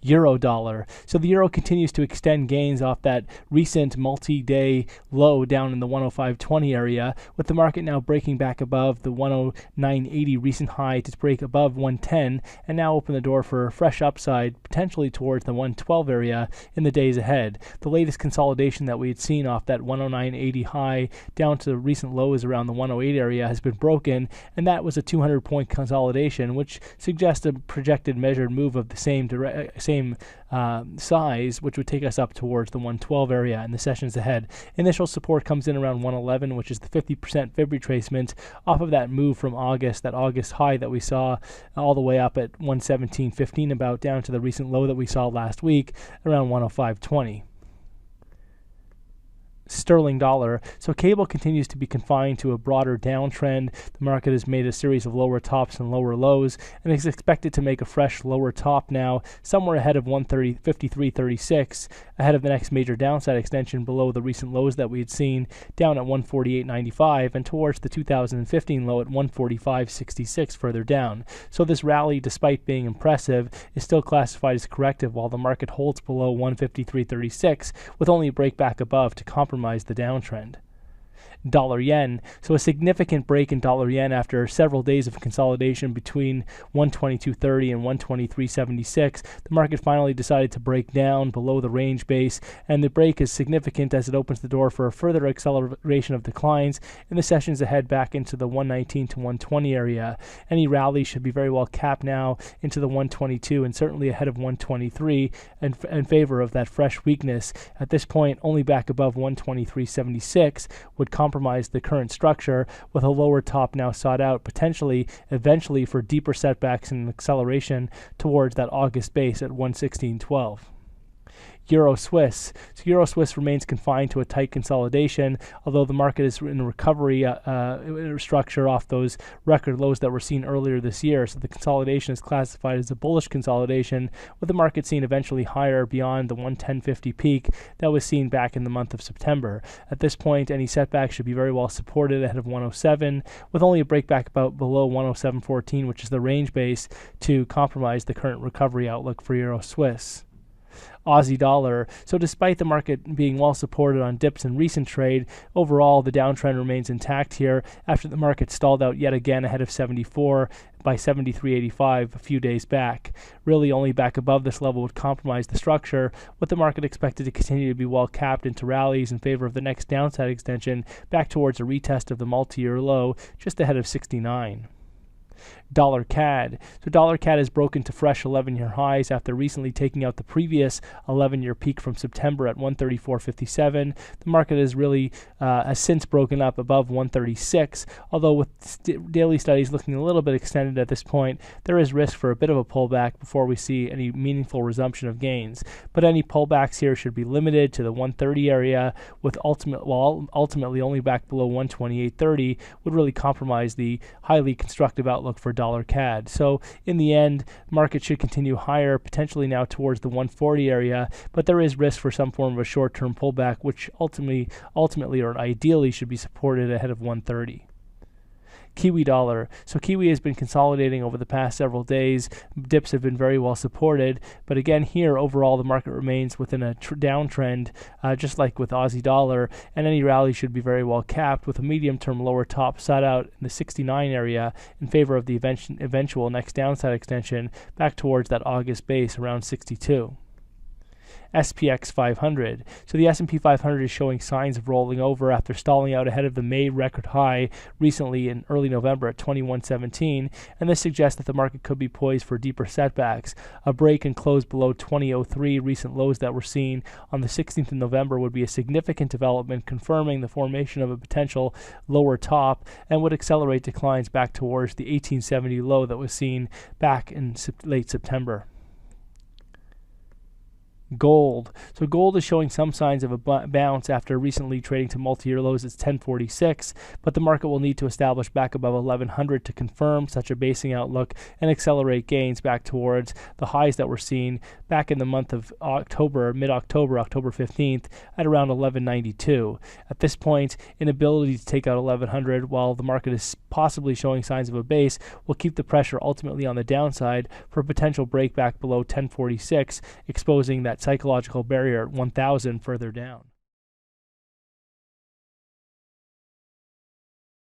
Euro dollar. So the euro continues to extend gains off that recent multi-day low down in the 105.20 area, with the market now breaking back above the 109.80 recent high to break above 110, and now open the door for a fresh upside, potentially towards the 112 area in the days ahead. The latest consolidation that we had seen off that 109.80 high down to recent lows around the 108 area has been broken, and that was a 200-point consolidation, which suggests a projected measured move of the same size, which would take us up towards the 112 area in the sessions ahead. Initial support comes in around 111, which is the 50% fib retracement off of that move from August, that August high that we saw all the way up at 117.15 about, down to the recent low that we saw last week around 105.20. Sterling dollar. So cable continues to be confined to a broader downtrend. The market has made a series of lower tops and lower lows, and is expected to make a fresh lower top now, somewhere ahead of 153.36, ahead of the next major downside extension below the recent lows that we had seen down at 148.95 and towards the 2015 low at 145.66 further down. So this rally, despite being impressive, is still classified as corrective while the market holds below 153.36 with only a break back above to compromise the downtrend. Dollar yen. So a significant break in dollar yen after several days of consolidation between 122.30 and 123.76. The market finally decided to break down below the range base, and the break is significant as it opens the door for a further acceleration of declines in the sessions ahead back into the 119 to 120 area. Any rally should be very well capped now into the 122 and certainly ahead of 123 in favor of that fresh weakness. At this point, only back above 123.76 would compromise the current structure, with a lower top now sought out, potentially eventually for deeper setbacks and acceleration towards that August base at 116.12. Euro Swiss. So Euro Swiss remains confined to a tight consolidation, although the market is in a recovery structure off those record lows that were seen earlier this year. So the consolidation is classified as a bullish consolidation, with the market seen eventually higher beyond the 110.50 peak that was seen back in the month of September. At this point, any setback should be very well supported ahead of 107, with only a breakback about below 107.14, which is the range base, to compromise the current recovery outlook for Euro Swiss. Aussie dollar. So despite the market being well supported on dips in recent trade, overall the downtrend remains intact here after the market stalled out yet again ahead of 74 by 73.85 a few days back. Really only back above this level would compromise the structure, with the market expected to continue to be well capped into rallies in favor of the next downside extension back towards a retest of the multi-year low just ahead of 69. Dollar CAD. So dollar CAD has broken to fresh 11-year highs after recently taking out the previous 11-year peak from September at 134.57. The market has since broken up above 136, although with daily studies looking a little bit extended at this point, there is risk for a bit of a pullback before we see any meaningful resumption of gains. But any pullbacks here should be limited to the 130 area, with ultimately only back below 128.30 would really compromise the highly constructive outlook for dollar CAD. So in the end, market should continue higher, potentially now towards the 140 area, but there is risk for some form of a short-term pullback, which ultimately or ideally should be supported ahead of 130. Kiwi dollar. So Kiwi has been consolidating over the past several days. Dips have been very well supported, but again here overall the market remains within a downtrend, just like with Aussie dollar, and any rally should be very well capped with a medium-term lower top sought out in the 69 area in favor of the eventual next downside extension back towards that August base around 62. SPX 500. So the S&P 500 is showing signs of rolling over after stalling out ahead of the May record high recently in early November at 2117, and this suggests that the market could be poised for deeper setbacks. A break and close below 2003 recent lows that were seen on the 16th of November would be a significant development, confirming the formation of a potential lower top, and would accelerate declines back towards the 1870 low that was seen back in late September. Gold. So gold is showing some signs of a bounce after recently trading to multi-year lows at 1046, but the market will need to establish back above 1100 to confirm such a basing outlook and accelerate gains back towards the highs that were seen back in the month of October, mid-October, October 15th, at around 1192. At this point, inability to take out 1100 while the market is possibly showing signs of a base will keep the pressure ultimately on the downside for a potential break back below 1046, exposing that psychological barrier at 1000 further down.